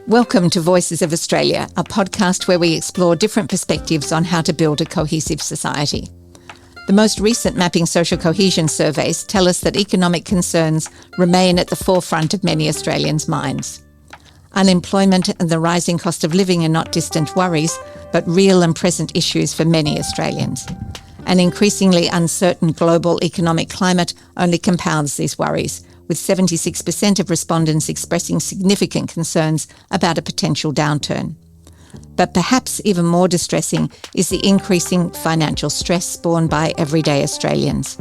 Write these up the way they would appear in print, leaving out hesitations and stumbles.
Welcome to Voices of Australia, a podcast where we explore different perspectives on how to build a cohesive society. The most recent Mapping Social Cohesion surveys tell us that economic concerns remain at the forefront of many Australians' minds. Unemployment and the rising cost of living are not distant worries, but real and present issues for many Australians. An increasingly uncertain global economic climate only compounds these worries, with 76% of respondents expressing significant concerns about a potential downturn. But perhaps even more distressing is the increasing financial stress borne by everyday Australians.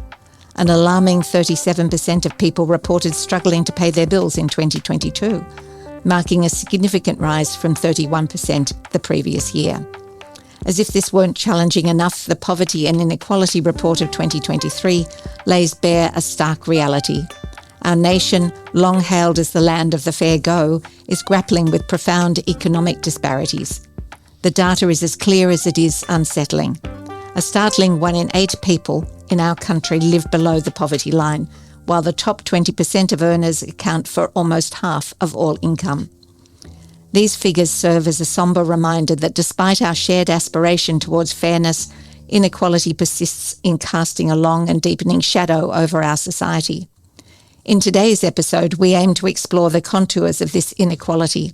An alarming 37% of people reported struggling to pay their bills in 2022, marking a significant rise from 31% the previous year. As if this weren't challenging enough, the Poverty and Inequality Report of 2023 lays bare a stark reality. Our nation, long hailed as the land of the fair go, is grappling with profound economic disparities. The data is as clear as it is unsettling. A startling 1 in 8 people in our country live below the poverty line, while the top 20% of earners account for almost half of all income. These figures serve as a sombre reminder that despite our shared aspiration towards fairness, inequality persists in casting a long and deepening shadow over our society. In today's episode, we aim to explore the contours of this inequality,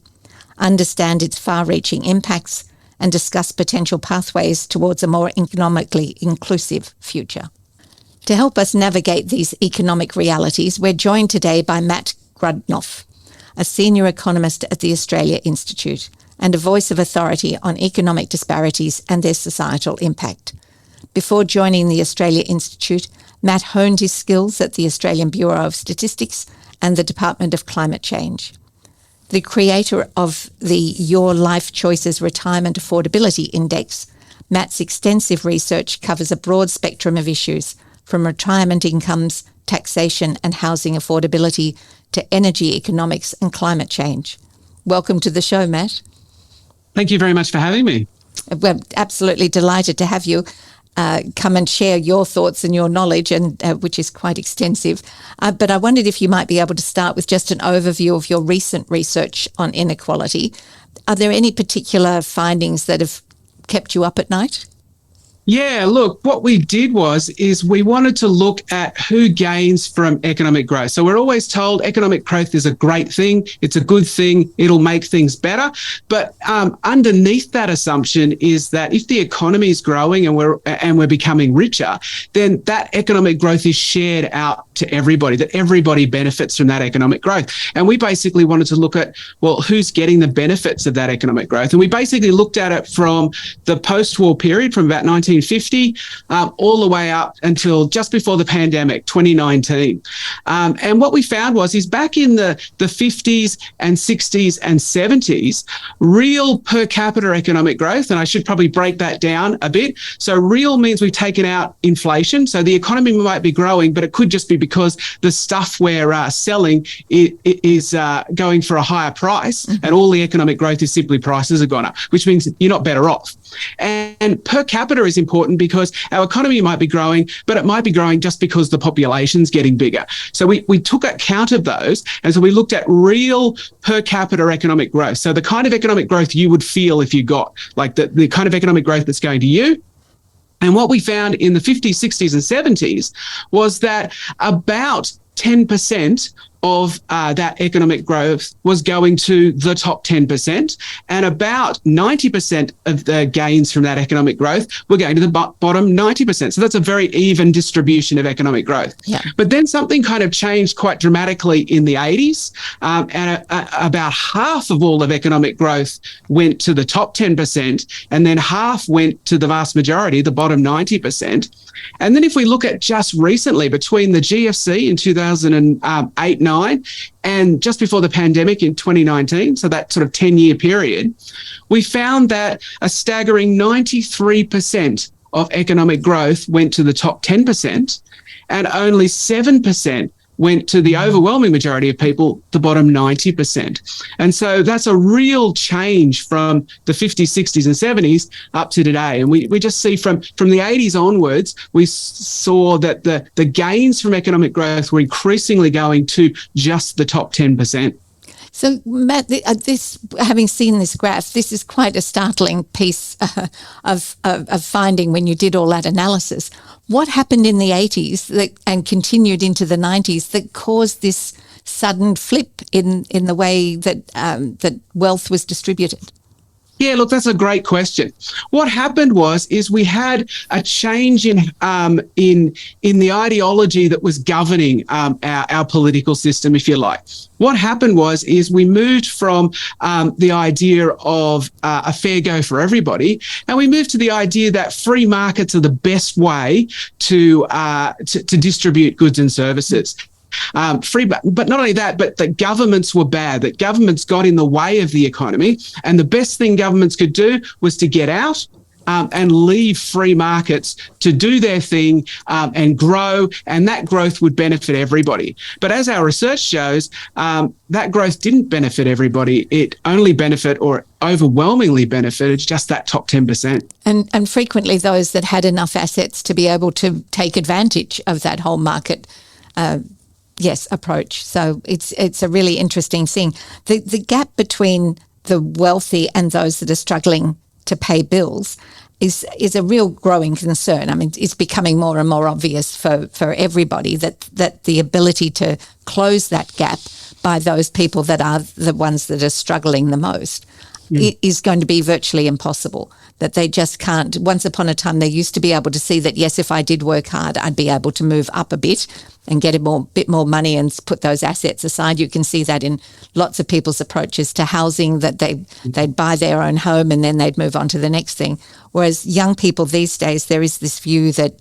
understand its far-reaching impacts, and discuss potential pathways towards a more economically inclusive future. To help us navigate these economic realities, we're joined today by Matt Grudnoff, a senior economist at the Australia Institute and a voice of authority on economic disparities and their societal impact. Before joining the Australia Institute, Matt honed his skills at the Australian Bureau of Statistics and the Department of Climate Change. The creator of the Your Life Choices Retirement Affordability Index, Matt's extensive research covers a broad spectrum of issues, from retirement incomes, taxation and housing affordability to energy economics and climate change. Welcome to the show, Matt. Thank you very much for having me. We're absolutely delighted to have you come and share your thoughts and your knowledge, and which is quite extensive. But I wondered if you might be able to start with just an overview of your recent research on inequality. Are there any particular findings that have kept you up at night? Yeah, look, what we did is we wanted to look at who gains from economic growth. So we're always told economic growth is a great thing. It's a good thing. It'll make things better. But underneath that assumption is that if the economy is growing and we're becoming richer, then that economic growth is shared out to everybody, that everybody benefits from that economic growth. And we basically wanted to look at, well, who's getting the benefits of that economic growth? And we basically looked at it from the post-war period, from about 1950 all the way up until just before the pandemic, 2019. And what we found is back in the 50s and 60s and 70s, real per capita economic growth, and I should probably break that down a bit. So real means we've taken out inflation. So the economy might be growing, but it could just be because the stuff we're selling is going for a higher price, and all the economic growth is simply prices have gone up, which means you're not better off. And per capita is important because our economy might be growing, but it might be growing just because the population's getting bigger. So we took account of those, and so we looked at real per capita economic growth. So the kind of economic growth you would feel if you got, like the kind of economic growth that's going to you. And what we found in the 50s, 60s and 70s was that about 10% of that economic growth was going to the top 10%, and about 90% of the gains from that economic growth were going to the bottom 90%. So that's a very even distribution of economic growth. Yeah. But then something kind of changed quite dramatically in the 80s, and about half of all of economic growth went to the top 10%, and then half went to the vast majority, the bottom 90%. And then if we look at just recently, between the GFC in 2008-9 and just before the pandemic in 2019, so that sort of 10-year period, we found that a staggering 93% of economic growth went to the top 10%, and only 7% went to the overwhelming majority of people, the bottom 90%. And so that's a real change from the 50s, 60s and 70s up to today. And we just see from the 80s onwards, we saw that the gains from economic growth were increasingly going to just the top 10%. So, Matt, having seen this graph, this is quite a startling piece of finding when you did all that analysis. What happened in the 80s and continued into the 90s that caused this sudden flip in the way that that wealth was distributed? Yeah, look, that's a great question. What happened is we had a change in the ideology that was governing our political system, if you like. What happened is we moved from the idea of a fair go for everybody, and we moved to the idea that free markets are the best way to distribute goods and services. But not only that, but that governments were bad, that governments got in the way of the economy. And the best thing governments could do was to get out and leave free markets to do their thing and grow, and that growth would benefit everybody. But as our research shows, that growth didn't benefit everybody. It only overwhelmingly benefited just that top 10%. And frequently those that had enough assets to be able to take advantage of that whole market approach. So it's a really interesting thing. The gap between the wealthy and those that are struggling to pay bills is a real growing concern. I mean, it's becoming more and more obvious for everybody that the ability to close that gap by those people that are the ones that are struggling the most is going to be virtually impossible, that they just can't. Once upon a time, they used to be able to see that, yes, if I did work hard, I'd be able to move up a bit and get a bit more money and put those assets aside. You can see that in lots of people's approaches to housing, that they'd buy their own home and then they'd move on to the next thing. Whereas young people these days, there is this view that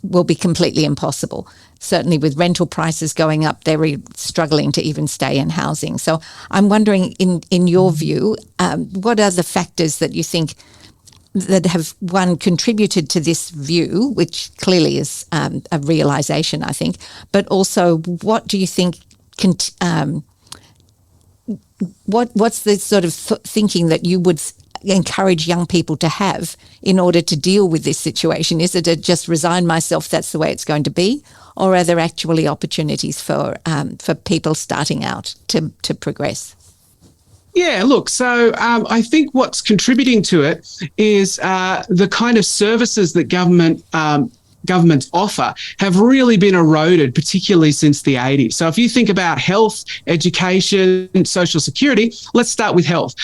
will be completely impossible. Certainly with rental prices going up, they're struggling to even stay in housing. So I'm wondering, in your view, what are the factors that you think that have, one, contributed to this view, which clearly is a realisation, I think, but also what do you think, what's the sort of thinking that you would encourage young people to have in order to deal with this situation? Is it to just resign myself, that's the way it's going to be? Or are there actually opportunities for people starting out to progress? Yeah, look, so I think what's contributing to it is the kind of services that governments offer have really been eroded, particularly since the 80s. So if you think about health, education, social security, let's start with health.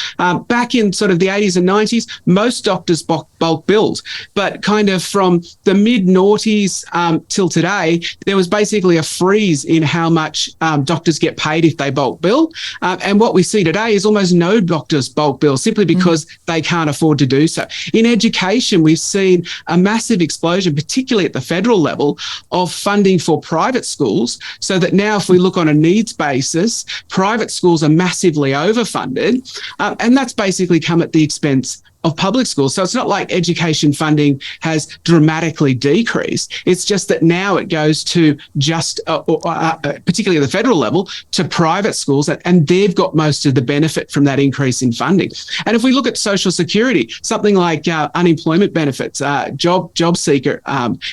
Back in sort of the 80s and 90s, most doctors bulk billed, but kind of from the mid-noughties till today, there was basically a freeze in how much doctors get paid if they bulk bill. And what we see today is almost no doctors bulk bill simply because they can't afford to do so. In education, we've seen a massive explosion, particularly at the federal level, of funding for private schools, so that now if we look on a needs basis, private schools are massively overfunded, and that's basically come at the expense of public schools. So it's not like education funding has dramatically decreased. It's just that now it goes to just, particularly at the federal level, to private schools, and they've got most of the benefit from that increase in funding. And if we look at social security, something like unemployment benefits, job seeker,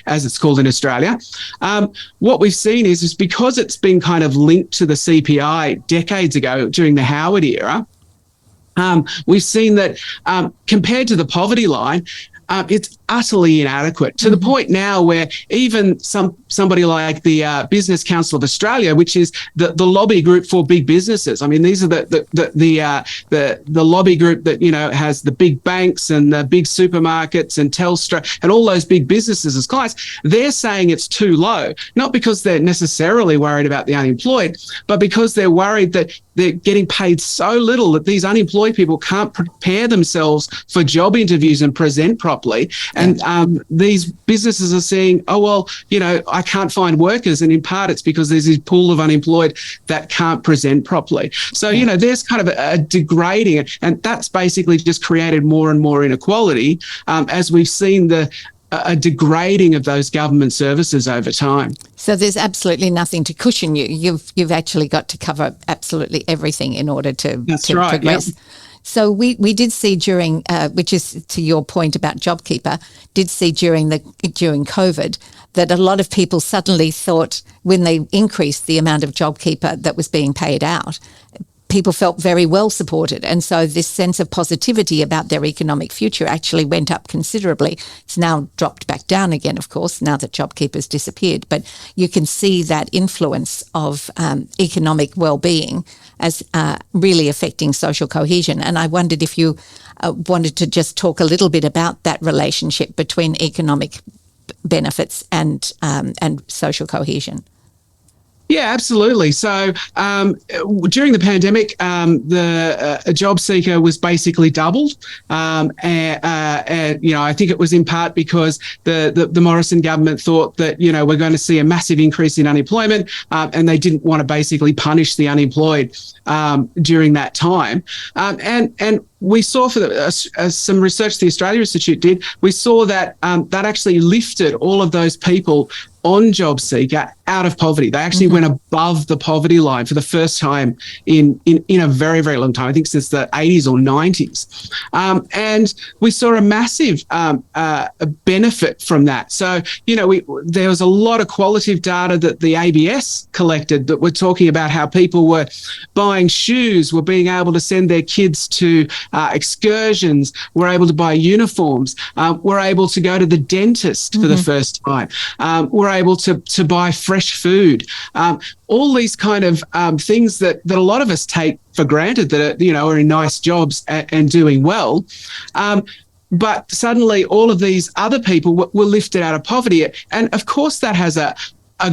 as it's called in Australia, what we've seen is because it's been kind of linked to the CPI decades ago during the Howard era, we've seen that compared to the poverty line, it's utterly inadequate, to the point now where even somebody like the Business Council of Australia, which is the lobby group for big businesses. I mean, these are the lobby group that, you know, has the big banks and the big supermarkets and Telstra and all those big businesses as clients. They're saying it's too low, not because they're necessarily worried about the unemployed, but because they're worried that they're getting paid so little that these unemployed people can't prepare themselves for job interviews and present properly. And these businesses are saying, oh, well, you know, I can't find workers. And in part, it's because there's this pool of unemployed that can't present properly. So, you know, there's kind of a degrading, and that's basically just created more and more inequality as we've seen a degrading of those government services over time. So there's absolutely nothing to cushion you. You've actually got to cover absolutely everything in order to progress. Yep. So we did see during, which is to your point about JobKeeper, did see during COVID that a lot of people suddenly thought when they increased the amount of JobKeeper that was being paid out, people felt very well supported. And so this sense of positivity about their economic future actually went up considerably. It's now dropped back down again, of course, now that JobKeeper's disappeared. But you can see that influence of economic well-being as really affecting social cohesion. And I wondered if you wanted to just talk a little bit about that relationship between economic benefits and social cohesion. Yeah, absolutely. So during the pandemic, the job seeker was basically doubled. And I think it was in part because the Morrison government thought that, we're going to see a massive increase in unemployment, and they didn't want to basically punish the unemployed during that time. And we saw for some research the Australia Institute did, we saw that that actually lifted all of those people on JobSeeker out of poverty. They actually went above the poverty line for the first time in a very, very long time, I think since the 80s or 90s. And we saw a massive benefit from that. So, there was a lot of qualitative data that the ABS collected that were talking about how people were buying shoes, were being able to send their kids to excursions, were able to buy uniforms, were able to go to the dentist for the first time, were able to buy fresh food, all these kind of things that a lot of us take for granted that are in nice jobs and doing well. But suddenly all of these other people were lifted out of poverty. And of course that has a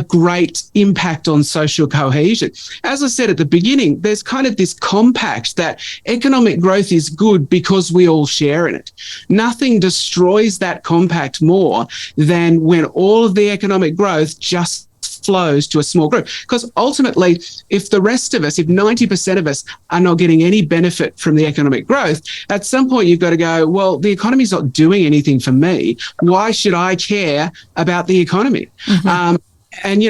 great impact on social cohesion. As I said at the beginning, there's kind of this compact that economic growth is good because we all share in it. Nothing destroys that compact more than when all of the economic growth just flows to a small group. Because ultimately, if the rest of us, if 90% of us are not getting any benefit from the economic growth, at some point you've got to go, well, the economy's not doing anything for me. Why should I care about the economy? And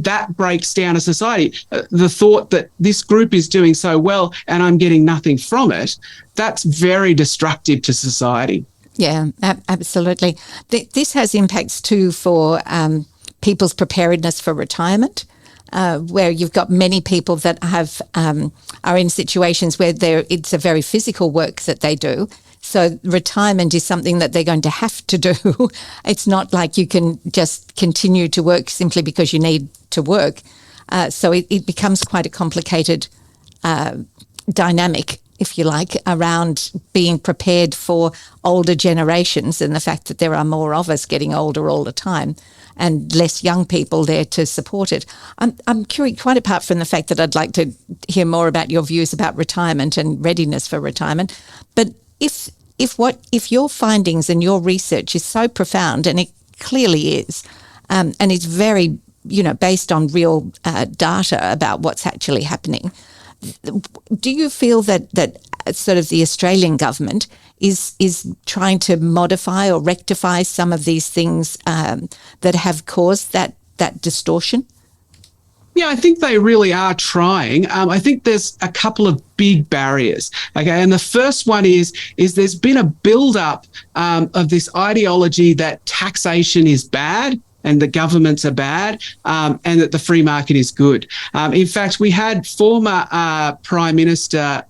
that breaks down a society. The thought that this group is doing so well and I'm getting nothing from it, that's very destructive to society. Yeah, absolutely. This has impacts too for people's preparedness for retirement, where you've got many people that have are in situations where it's a very physical work that they do. So retirement is something that they're going to have to do. It's not like you can just continue to work simply because you need to work. So it becomes quite a complicated dynamic, if you like, around being prepared for older generations and the fact that there are more of us getting older all the time and less young people there to support it. I'm curious, quite apart from the fact that I'd like to hear more about your views about retirement and readiness for retirement, but if your findings and your research is so profound, and it clearly is, and it's very, based on real data about what's actually happening, do you feel that sort of the Australian government is trying to modify or rectify some of these things that have caused that distortion? Yeah, I think they really are trying. I think there's a couple of big barriers. Okay, and the first one is there's been a build-up of this ideology that taxation is bad and the governments are bad, and that the free market is good. In fact, we had former Prime Minister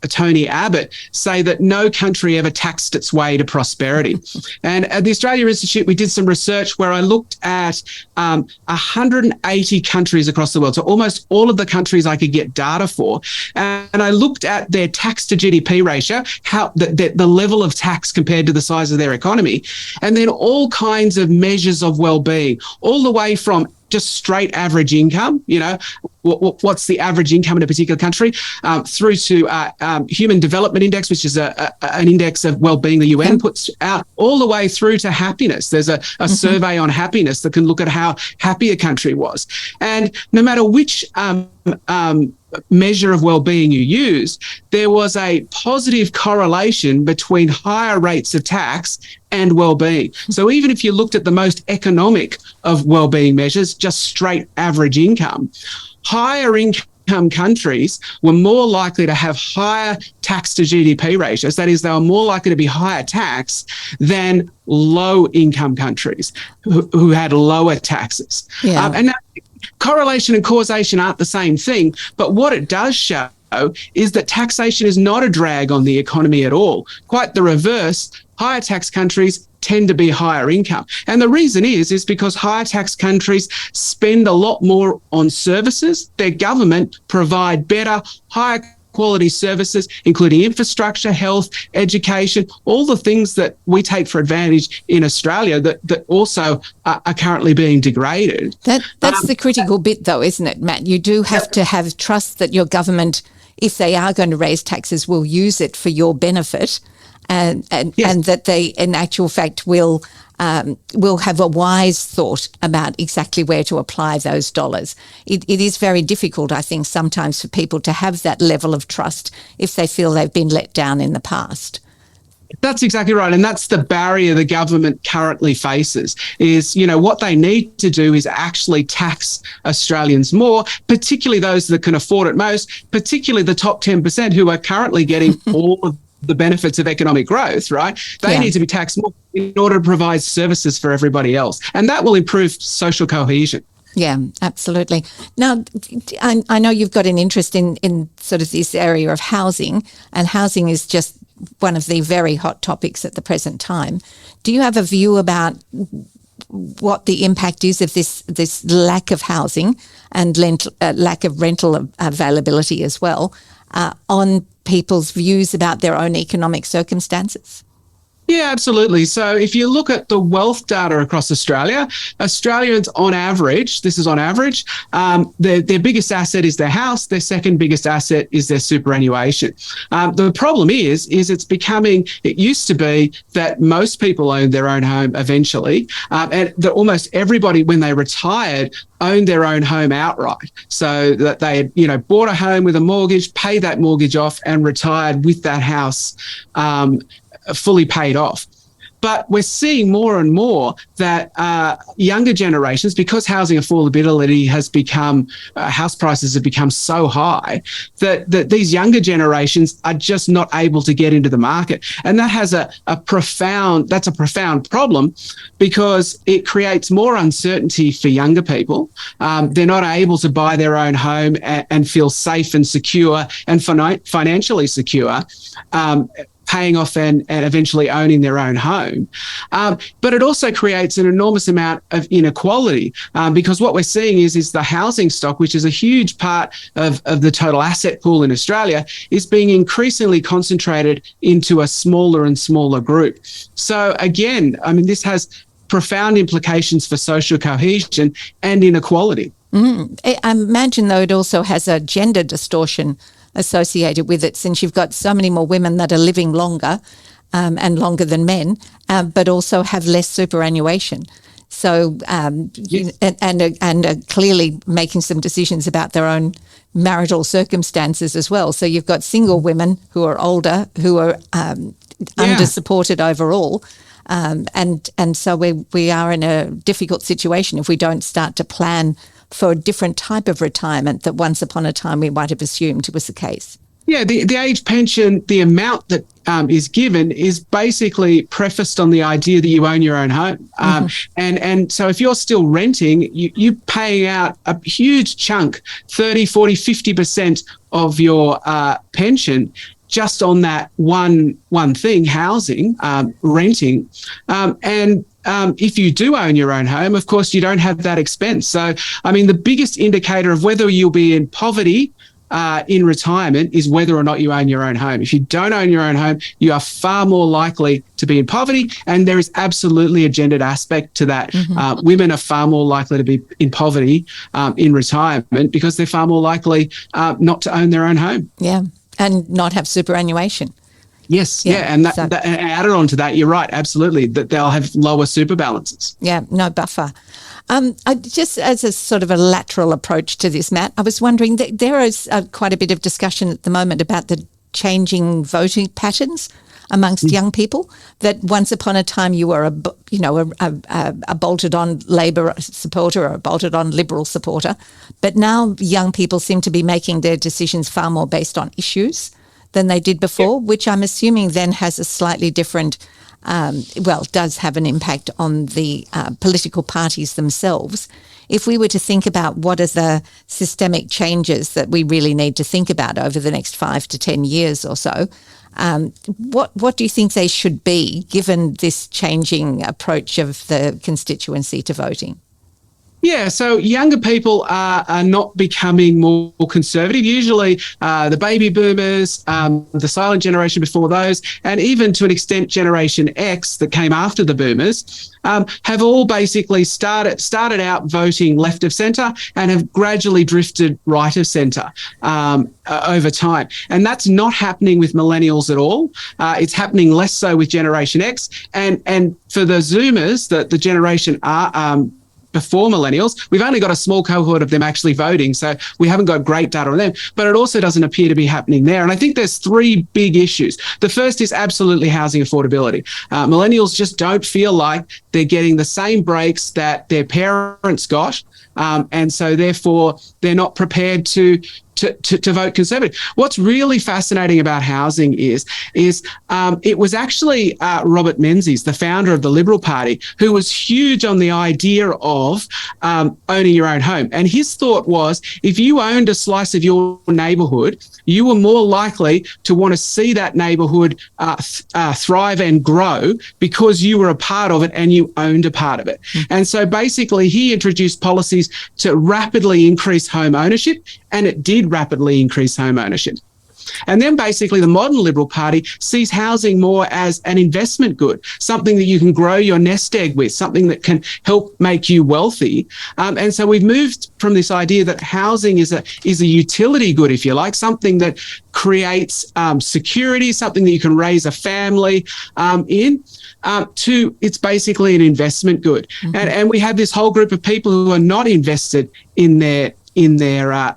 Tony Abbott say that no country ever taxed its way to prosperity. And at the Australia Institute, we did some research where I looked at 180 countries across the world, so almost all of the countries I could get data for. And I looked at their tax to GDP ratio, how the level of tax compared to the size of their economy, and then all kinds of measures of well-being, all the way from just straight average income, what's the average income in a particular country, through to Human Development Index, which is an index of well-being the UN puts out, all the way through to happiness. There's a survey on happiness that can look at how happy a country was. And no matter which measure of well-being you use, there was a positive correlation between higher rates of tax and well-being. So even if you looked at the most economic of well-being measures, just straight average income, higher income income countries were more likely to have higher tax to GDP ratios. That is, they were more likely to be higher tax than low income countries who had lower taxes. Yeah. And that correlation and causation aren't the same thing, but what it does show is that taxation is not a drag on the economy at all. Quite the reverse. Higher tax countries tend to be higher income. And the reason is because higher tax countries spend a lot more on services. Their government provide better, higher quality services, including infrastructure, health, education, all the things that we take for advantage in Australia that also are currently being degraded. That's the critical bit, though, isn't it, Matt? You do have to have trust that your government, if they are going to raise taxes, will use it for your benefit, and that they, in actual fact, will have a wise thought about exactly where to apply those dollars. It is very difficult, I think, sometimes for people to have that level of trust if they feel they've been let down in the past. That's exactly right. And that's the barrier the government currently faces is, what they need to do is actually tax Australians more, particularly those that can afford it most, particularly the top 10% who are currently getting all of the benefits of economic growth, right? They need to be taxed more in order to provide services for everybody else. And that will improve social cohesion. Yeah, absolutely. Now, I know you've got an interest in sort of this area of housing, and housing is just one of the very hot topics at the present time. Do you have a view about what the impact is of this lack of housing and lack of rental availability as well on people's views about their own economic circumstances? Yeah, absolutely. So if you look at the wealth data across Australia, Australians on average, this is on average, their biggest asset is their house. Their second biggest asset is their superannuation. The problem is it used to be that most people owned their own home eventually, and that almost everybody, when they retired, owned their own home outright. So that they had, bought a home with a mortgage, paid that mortgage off, and retired with that house fully paid off. But we're seeing more and more that younger generations, because housing affordability has become, house prices have become so high, that these younger generations are just not able to get into the market. And that has a profound problem, because it creates more uncertainty for younger people. They're not able to buy their own home and feel safe and secure and financially secure, paying off and eventually owning their own home. But it also creates an enormous amount of inequality, because what we're seeing is the housing stock, which is a huge part of the total asset pool in Australia, is being increasingly concentrated into a smaller and smaller group. So again, this has profound implications for social cohesion and inequality. I imagine, though, it also has a gender distortion associated with it, since you've got so many more women that are living longer and longer than men, but also have less superannuation. So, Yes. and are clearly making some decisions about their own marital circumstances as well. So you've got single women who are older, who are under-supported overall. And so we are in a difficult situation if we don't start to plan for a different type of retirement that once upon a time we might have assumed was the case. Yeah, the age pension, the amount that is given is basically prefaced on the idea that you own your own home. And so if you're still renting, you're paying out a huge chunk, 30, 40, 50% of your pension just on that one thing, housing, renting. If you do own your own home, of course, you don't have that expense. So, the biggest indicator of whether you'll be in poverty in retirement is whether or not you own your own home. If you don't own your own home, you are far more likely to be in poverty. And there is absolutely a gendered aspect to that. Women are far more likely to be in poverty in retirement because they're far more likely not to own their own home. Yeah, and not have superannuation. Yes, and that added on to that, you're right, absolutely, that they'll have lower super balances. Yeah, no buffer. Just as a sort of a lateral approach to this, Matt, I was wondering, there is quite a bit of discussion at the moment about the changing voting patterns amongst young people, that once upon a time you were a bolted-on Labor supporter or a bolted-on Liberal supporter, but now young people seem to be making their decisions far more based on issues than they did before, which I'm assuming then has a slightly different, does have an impact on the political parties themselves. If we were to think about what are the systemic changes that we really need to think about over the next 5 to 10 years or so, what do you think they should be, given this changing approach of the constituency to voting? Yeah, so younger people are not becoming more conservative. Usually the baby boomers, the silent generation before those, and even to an extent Generation X that came after the boomers, have all basically started out voting left of centre and have gradually drifted right of centre over time. And that's not happening with millennials at all. It's happening less so with Generation X. And for the Zoomers, the generation before millennials, we've only got a small cohort of them actually voting, so we haven't got great data on them, but it also doesn't appear to be happening there. And I think there's 3 big issues. The first is absolutely housing affordability. Millennials just don't feel like they're getting the same breaks that their parents got, and so therefore they're not prepared to vote Conservative. What's really fascinating about housing is it was actually Robert Menzies, the founder of the Liberal Party, who was huge on the idea of owning your own home. And his thought was, if you owned a slice of your neighbourhood, you were more likely to want to see that neighbourhood thrive and grow because you were a part of it and you owned a part of it. And so basically he introduced policies to rapidly increase home ownership, and it did rapidly increase home ownership. And then basically the modern Liberal Party sees housing more as an investment good, something that you can grow your nest egg with, something that can help make you wealthy. And so we've moved from this idea that housing is a utility good, if you like, something that creates security, something that you can raise a family in, to it's basically an investment good. Mm-hmm. And we have this whole group of people who are not invested in their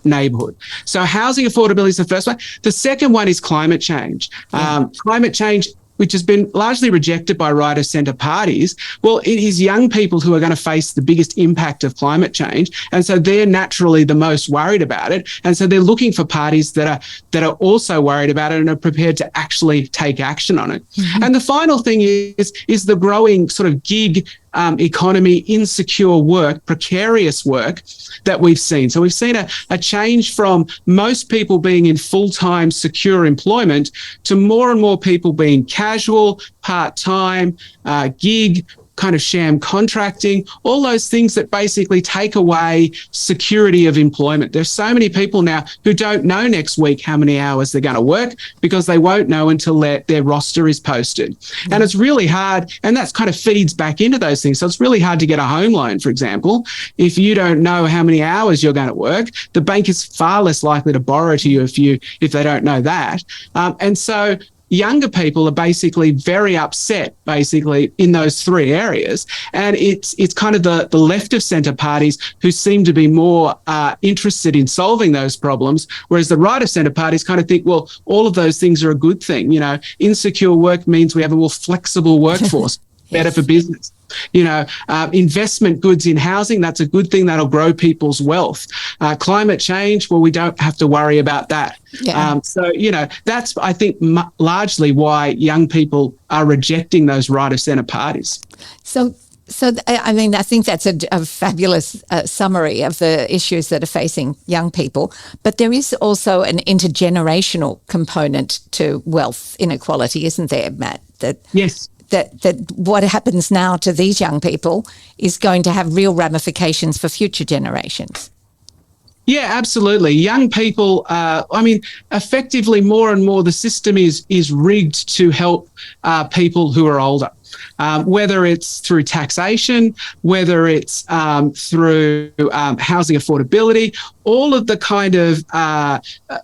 neighbourhood. So housing affordability is the first one. The second one is climate change. Climate change, which has been largely rejected by right of centre parties, well, it is young people who are going to face the biggest impact of climate change. And so they're naturally the most worried about it. And so they're looking for parties that are also worried about it and are prepared to actually take action on it. Mm-hmm. And the final thing is the growing sort of gig economy, insecure work, precarious work that we've seen. So we've seen a change from most people being in full-time secure employment to more and more people being casual, part-time, gig, kind of sham contracting, all those things that basically take away security of employment. There's so many people now who don't know next week how many hours they're going to work because they won't know until their roster is posted. Mm-hmm. And it's really hard, and that's kind of feeds back into those things. So it's really hard to get a home loan, for example. If you don't know how many hours you're going to work, the bank is far less likely to borrow to you if they don't know that. And so younger people are basically very upset, basically, in those 3 areas. And it's kind of the left of centre parties who seem to be more interested in solving those problems, whereas the right of centre parties kind of think, well, all of those things are a good thing. You know, insecure work means we have a more flexible workforce, better for business. You know, investment goods in housing, that's a good thing. That'll grow people's wealth. Climate change, well, we don't have to worry about that. Yeah. So, you know, that's, I think, largely why young people are rejecting those right of centre parties. So, I mean, I think that's a fabulous summary of the issues that are facing young people. But there is also an intergenerational component to wealth inequality, isn't there, Matt? Yes. That what happens now to these young people is going to have real ramifications for future generations. Yeah, absolutely. Young people, effectively more and more the system is rigged to help people who are older. Whether it's through taxation, whether it's through housing affordability, all of the kind of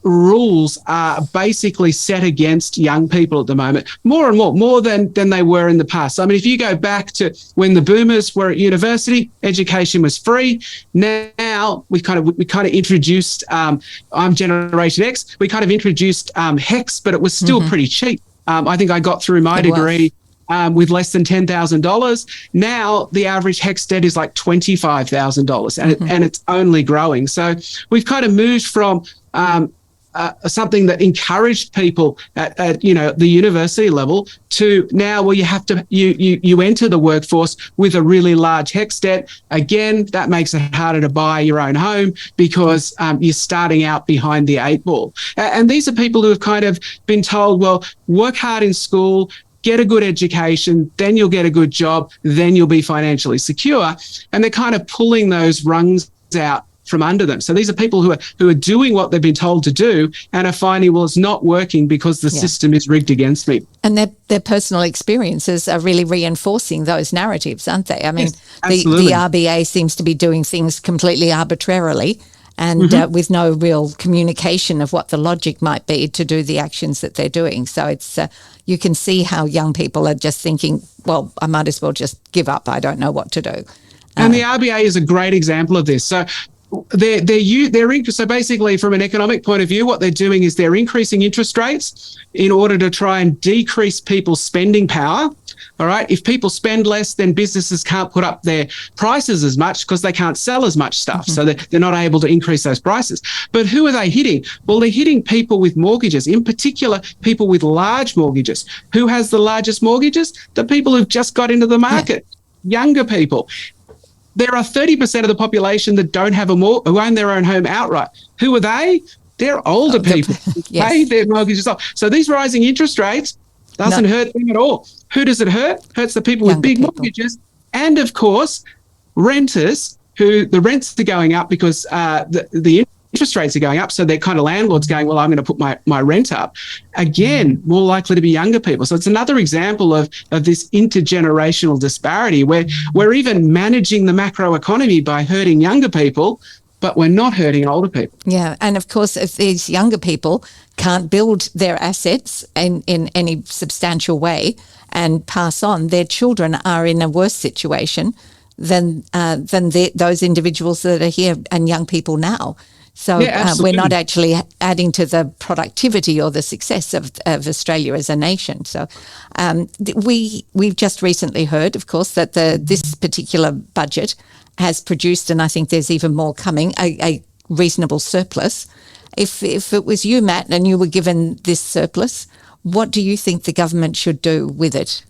rules are basically set against young people at the moment, more and more than they were in the past. I mean, if you go back to when the boomers were at university, education was free. Now we kind of introduced, I'm Generation X, we kind of introduced HECS, but it was still pretty cheap. I think I got through my degree with less than $10,000. Now the average HECS debt is like $25,000, and it's only growing. So we've kind of moved from something that encouraged people at the university level to now where you have to you enter the workforce with a really large HECS debt. Again, that makes it harder to buy your own home because you're starting out behind the eight ball. And these are people who have kind of been told, well, work hard in school, get a good education, then you'll get a good job, then you'll be financially secure. And they're kind of pulling those rungs out from under them. So these are people who are doing what they've been told to do and are finding, well, it's not working because the system is rigged against me. And their personal experiences are really reinforcing those narratives, aren't they? I mean, yes, the RBA seems to be doing things completely arbitrarily and with no real communication of what the logic might be to do the actions that they're doing. So it's you can see how young people are just thinking, well, I might as well just give up. I don't know what to do. And the RBA is a great example of this. So so basically, from an economic point of view, what they're doing is they're increasing interest rates in order to try and decrease people's spending power. All right. If people spend less, then businesses can't put up their prices as much because they can't sell as much stuff. So they're not able to increase those prices. But who are they hitting? Well, they're hitting people with mortgages, in particular, people with large mortgages. Who has the largest mortgages? The people who've just got into the market, younger people. There are 30% of the population that don't have who own their own home outright. Who are they? They're older people who pay their mortgages off. So these rising interest rates doesn't hurt them at all. Who does it hurt? Hurts the people with big mortgages. And, of course, renters who the rents are going up because the interest rates are going up. So they're kind of landlords going, well, I'm going to put my rent up. Again, more likely to be younger people. So it's another example of this intergenerational disparity where we're even managing the macroeconomy by hurting younger people, but we're not hurting older people. Yeah. And of course, if these younger people can't build their assets in any substantial way and pass on, their children are in a worse situation than those individuals that are here and young people now. So we're not actually adding to the productivity or the success of Australia as a nation. So we've just recently heard, of course, that this particular budget has produced, and I think there's even more coming, a reasonable surplus. If it was you, Matt, and you were given this surplus, what do you think the government should do with it?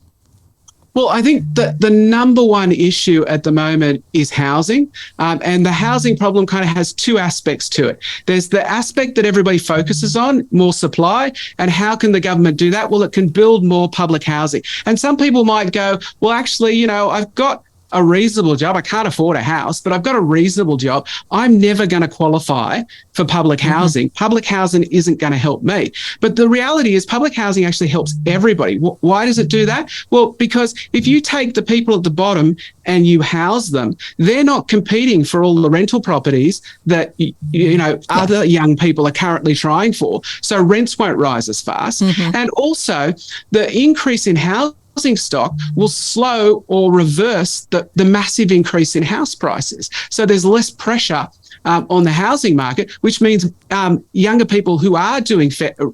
Well, I think that the number one issue at the moment is housing. And the housing problem kind of has two aspects to it. There's the aspect that everybody focuses on, more supply. And how can the government do that? Well, it can build more public housing. And some people might go, well, actually, I've got a reasonable job. I can't afford a house, but I've got a reasonable job. I'm never going to qualify for public housing. Public housing isn't going to help me. But the reality is public housing actually helps everybody. Why does it do that? Well, because if you take the people at the bottom and you house them, they're not competing for all the rental properties that, other young people are currently trying for. So rents won't rise as fast. And also the increase in housing stock will slow or reverse the massive increase in house prices. So there's less pressure on the housing market, which means younger people who are doing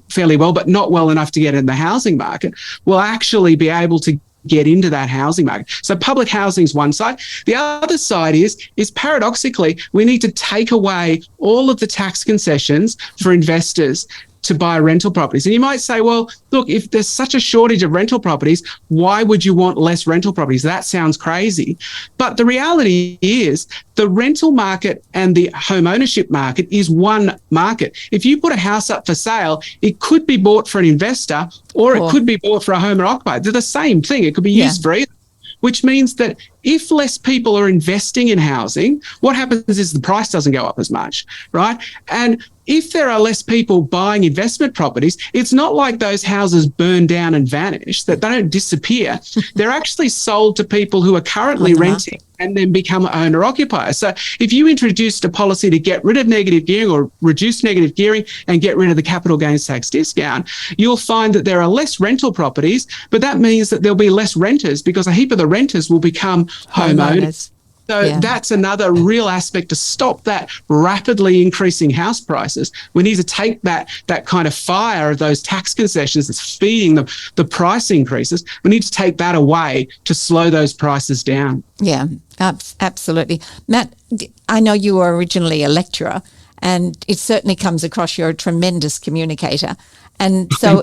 fairly well, but not well enough to get in the housing market, will actually be able to get into that housing market. So public housing is one side. The other side is paradoxically, we need to take away all of the tax concessions for investors to buy rental properties. And you might say, well, look, if there's such a shortage of rental properties, why would you want less rental properties? That sounds crazy. But the reality is the rental market and the home ownership market is one market. If you put a house up for sale, it could be bought for an investor or it could be bought for a home occupier. They're the same thing. It could be used for either. Which means that if less people are investing in housing, what happens is the price doesn't go up as much, right? And if there are less people buying investment properties, it's not like those houses burn down and vanish, that they don't disappear. They're actually sold to people who are currently renting and then become owner-occupiers. So if you introduced a policy to get rid of negative gearing or reduce negative gearing and get rid of the capital gains tax discount, you'll find that there are less rental properties, but that means that there'll be less renters because a heap of the renters will become homeowners. So that's another real aspect to stop that rapidly increasing house prices. We need to take that kind of fire of those tax concessions that's feeding the price increases. We need to take that away to slow those prices down. Yeah, absolutely. Matt, I know you were originally a lecturer, and it certainly comes across you're a tremendous communicator. And so,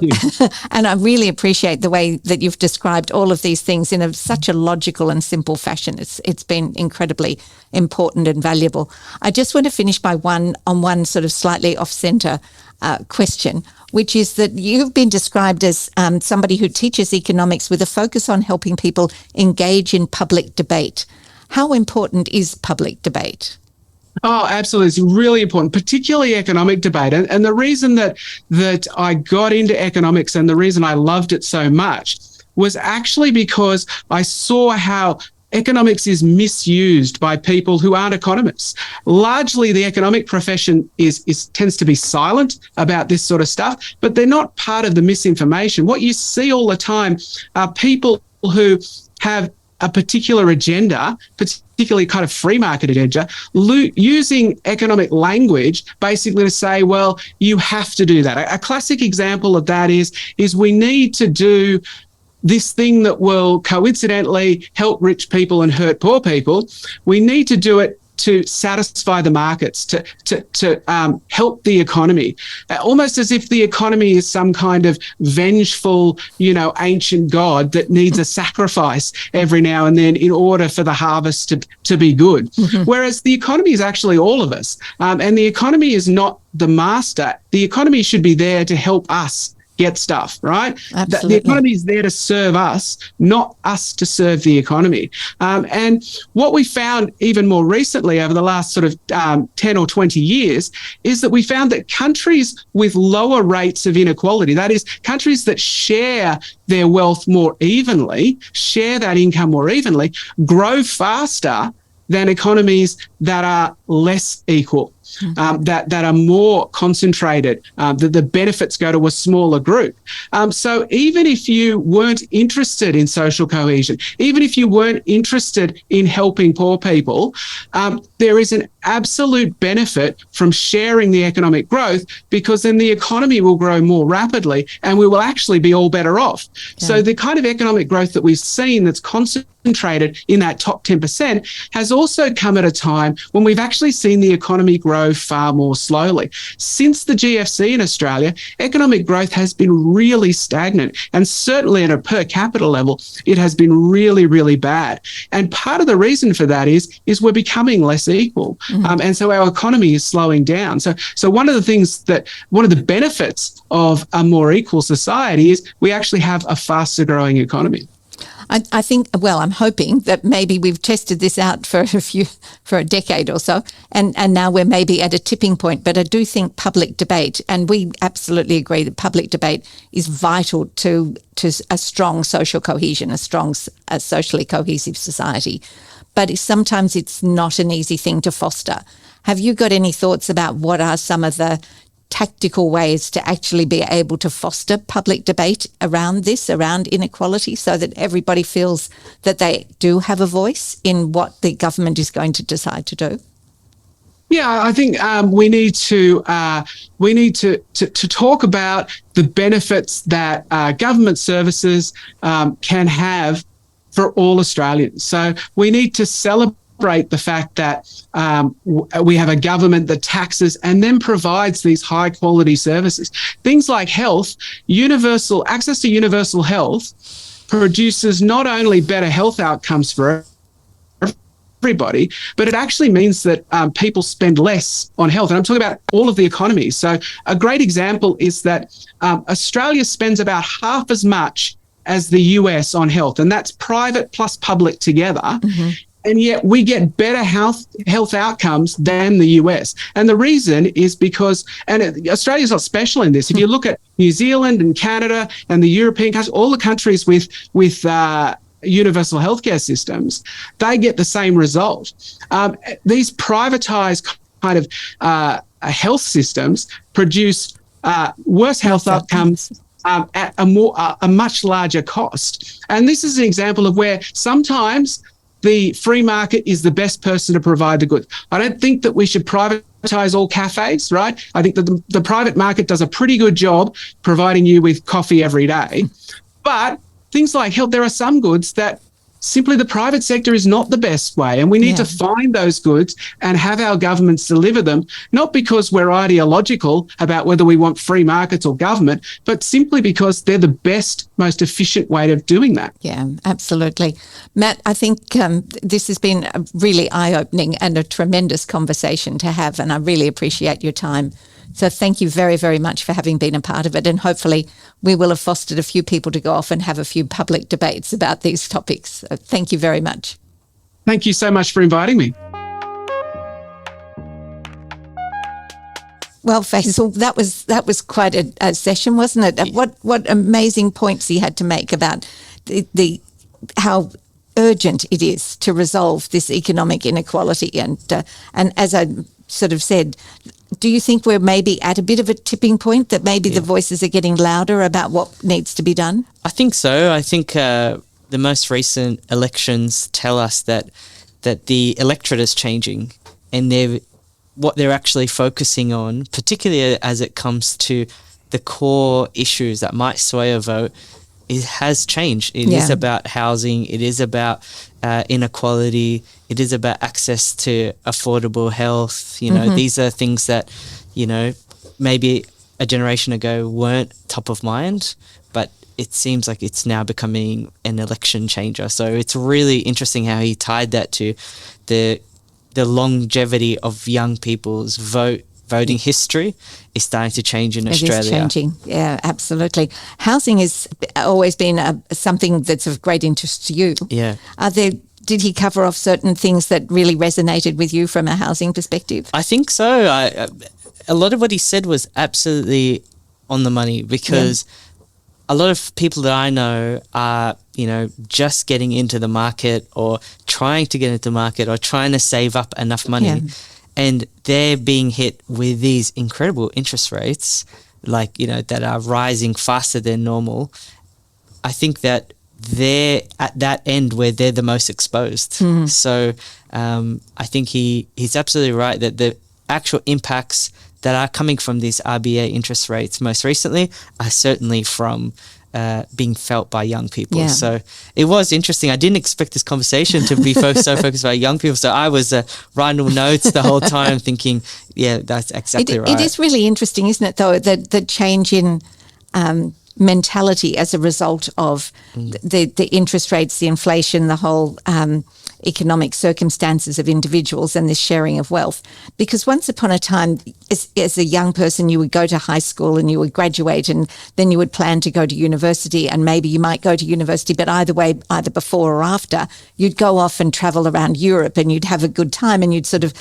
and I really appreciate the way that you've described all of these things in such a logical and simple fashion. It's been incredibly important and valuable. I just want to finish by one sort of slightly off-centre question, which is that you've been described as somebody who teaches economics with a focus on helping people engage in public debate. How important is public debate? Oh, absolutely. It's really important, particularly economic debate. And the reason that I got into economics and the reason I loved it so much was actually because I saw how economics is misused by people who aren't economists. Largely, the economic profession tends to be silent about this sort of stuff, but they're not part of the misinformation. What you see all the time are people who have a particular agenda, particularly kind of free market agenda, using economic language basically to say, well, you have to do that. A classic example of that is we need to do this thing that will coincidentally help rich people and hurt poor people. We need to do it to satisfy the markets, to help the economy, almost as if the economy is some kind of vengeful, ancient god that needs a sacrifice every now and then in order for the harvest to be good. Mm-hmm. Whereas the economy is actually all of us, and the economy is not the master. The economy should be there to help us get stuff, right? Absolutely. The economy is there to serve us, not us to serve the economy. And what we found even more recently over the last sort of 10 or 20 years is that we found that countries with lower rates of inequality, that is, countries that share their wealth more evenly, share that income more evenly, grow faster than economies that are less equal. That are more concentrated, the benefits go to a smaller group. So even if you weren't interested in social cohesion, even if you weren't interested in helping poor people, there is an absolute benefit from sharing the economic growth, because then the economy will grow more rapidly and we will actually be all better off. Yeah. So the kind of economic growth that we've seen that's concentrated in that top 10% has also come at a time when we've actually seen the economy grow far more slowly. Since the GFC in Australia, economic growth has been really stagnant, and certainly at a per capita level, it has been really, really bad. And part of the reason for that is we're becoming less equal. And so our economy is slowing down. So one of the benefits of a more equal society is we actually have a faster growing economy. I think, well, I'm hoping that maybe we've tested this out for a decade or so, and now we're maybe at a tipping point. But I do think public debate, and we absolutely agree that public debate is vital to a strong social cohesion, a socially cohesive society. But sometimes it's not an easy thing to foster. Have you got any thoughts about what are some of the tactical ways to actually be able to foster public debate around inequality, so that everybody feels that they do have a voice in what the government is going to decide to do? Yeah, I think we need to talk about the benefits that government services can have for all Australians. So we need to celebrate the fact that we have a government that taxes and then provides these high quality services. Things like health, access to universal health produces not only better health outcomes for everybody, but it actually means that people spend less on health. And I'm talking about all of the economies. So a great example is that Australia spends about half as much as the US on health, and that's private plus public together. Mm-hmm. And yet we get better health outcomes than the US. And the reason is because, and Australia's not special in this. If you look at New Zealand and Canada and the European countries, all the countries with universal healthcare systems, they get the same result. These privatized kind of health systems produce worse health outcomes at a much larger cost. And this is an example of where sometimes the free market is the best person to provide the goods. I don't think that we should privatize all cafes, right? I think that the private market does a pretty good job providing you with coffee every day. But things like health, there are some goods that simply the private sector is not the best way. And we need to find those goods and have our governments deliver them, not because we're ideological about whether we want free markets or government, but simply because they're the best, most efficient way of doing that. Yeah, absolutely. Matt, I think this has been a really eye-opening and a tremendous conversation to have, and I really appreciate your time. So thank you very, very much for having been a part of it. And hopefully we will have fostered a few people to go off and have a few public debates about these topics. So thank you very much. Thank you so much for inviting me. Well, Faisal, that was quite a session, wasn't it? What amazing points he had to make about the how urgent it is to resolve this economic inequality. And as I sort of said, do you think we're maybe at a bit of a tipping point, that maybe the voices are getting louder about what needs to be done? I think so. I think the most recent elections tell us that the electorate is changing, and what they're actually focusing on, particularly as it comes to the core issues that might sway a vote, it has changed. It is about housing. It is about inequality. It is about access to affordable health. These are things that, maybe a generation ago weren't top of mind, but it seems like it's now becoming an election changer. So it's really interesting how he tied that to the longevity of young people's voting history is starting to change in Australia. It is changing, yeah, absolutely. Housing has always been something that's of great interest to you. Yeah. Did he cover off certain things that really resonated with you from a housing perspective? I think so. A lot of what he said was absolutely on the money, because a lot of people that I know are, just getting into the market or trying to get into the market or trying to save up enough money. Yeah. And they're being hit with these incredible interest rates, that are rising faster than normal. I think that they're at that end where they're the most exposed. So I think he's absolutely right that the actual impacts that are coming from these RBA interest rates most recently are certainly from being felt by young people. Yeah. So it was interesting. I didn't expect this conversation to be so focused about young people. So I was writing notes the whole time thinking, yeah, that's exactly right. It is really interesting, isn't it, though, the change in mentality as a result of the interest rates, the inflation, the whole economic circumstances of individuals and this sharing of wealth. Because once upon a time, as a young person, you would go to high school and you would graduate, and then you would plan to go to university, and maybe you might go to university, but either way, either before or after, you'd go off and travel around Europe and you'd have a good time, and you'd sort of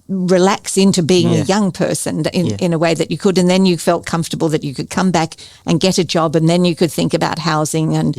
relax into being a young person in a way that you could, and then you felt comfortable that you could come back and get a job, and then you could think about housing and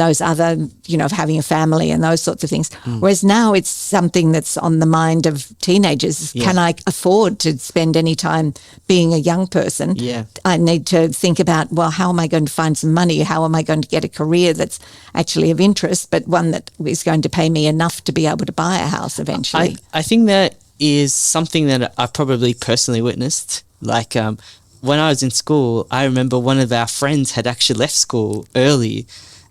those other, having a family and those sorts of things. Whereas now it's something that's on the mind of teenagers. Can I afford to spend any time being a young person? I need to think about, well, how am I going to find some money? How am I going to get a career that's actually of interest, but one that is going to pay me enough to be able to buy a house eventually? I think that is something that I probably personally witnessed. When I was in school, I remember one of our friends had actually left school early,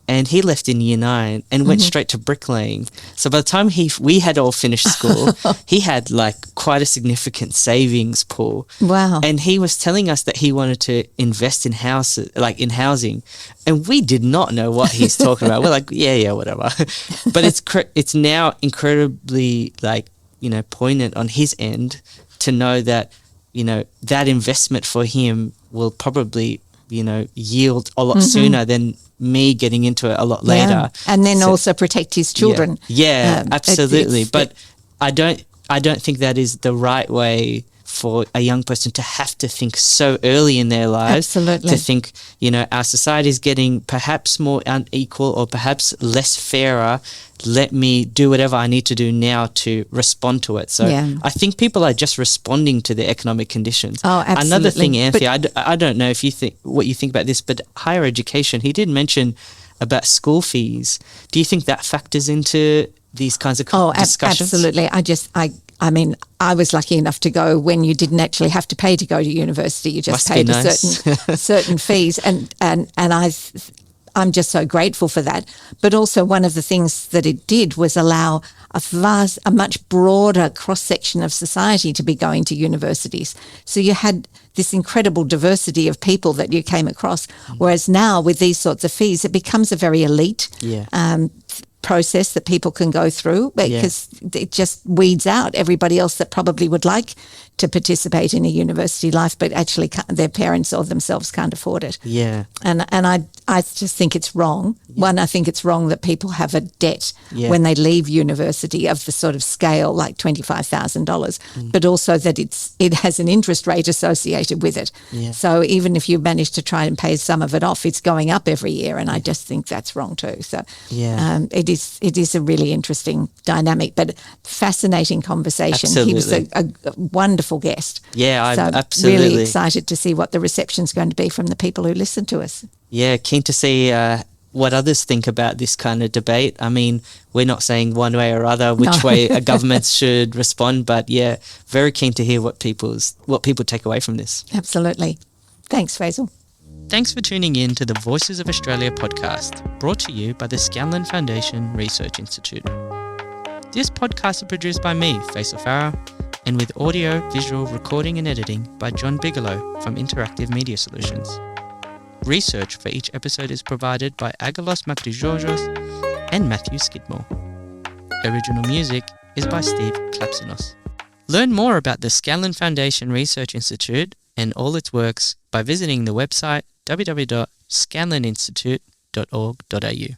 and he left in year 9 and went straight to bricklaying. So by the time we had all finished school, he had quite a significant savings pool. Wow. And he was telling us that he wanted to invest in houses, in housing. And we did not know what he's talking about. We're like, yeah, whatever. But it's now incredibly poignant on his end to know that, that investment for him will probably, yield a lot sooner than me getting into it a lot later. And then also protect his children. Yeah, absolutely. But I don't think that is the right way for a young person to have to think so early in their lives. Absolutely. To think, our society is getting perhaps more unequal or perhaps less fairer. Let me do whatever I need to do now to respond to it. So I think people are just responding to the economic conditions. Oh, absolutely. Another thing, Anthony, I don't know if what you think about this, but higher education, he did mention about school fees. Do you think that factors into these kinds of Oh, discussions? absolutely. I mean, I was lucky enough to go when you didn't actually have to pay to go to university. You just Must be paid nice. certain fees, and I'm just so grateful for that. But also, one of the things that it did was allow a much broader cross section of society to be going to universities. So you had this incredible diversity of people that you came across. Whereas now, with these sorts of fees, it becomes a very elite process that people can go through, because it just weeds out everybody else that probably would like to participate in a university life, but actually their parents or themselves can't afford it. Yeah. And I just think it's wrong. One, I think it's wrong that people have a debt when they leave university of the sort of scale like $25,000, but also that it has an interest rate associated with it. Yeah. So even if you manage to try and pay some of it off, it's going up every year, and I just think that's wrong too. So it is a really interesting dynamic, but fascinating conversation. Absolutely. He was a wonderful guest. Yeah, I'm so absolutely really excited to see what the reception's going to be from the people who listen to us. Yeah, keen to see what others think about this kind of debate. I mean, we're not saying one way or other which way a government should respond, but yeah, very keen to hear what people take away from this. Absolutely. Thanks, Faisal. Thanks for tuning in to the Voices of Australia podcast, brought to you by the Scanlon Foundation Research Institute. This podcast is produced by me, Faisal Farah, and with audio, visual, recording and editing by John Bigelow from Interactive Media Solutions. Research for each episode is provided by Agalos Makrijojos and Matthew Skidmore. Original music is by Steve Klapsinos. Learn more about the Scanlon Foundation Research Institute and all its works by visiting the website www.scanloninstitute.org.au.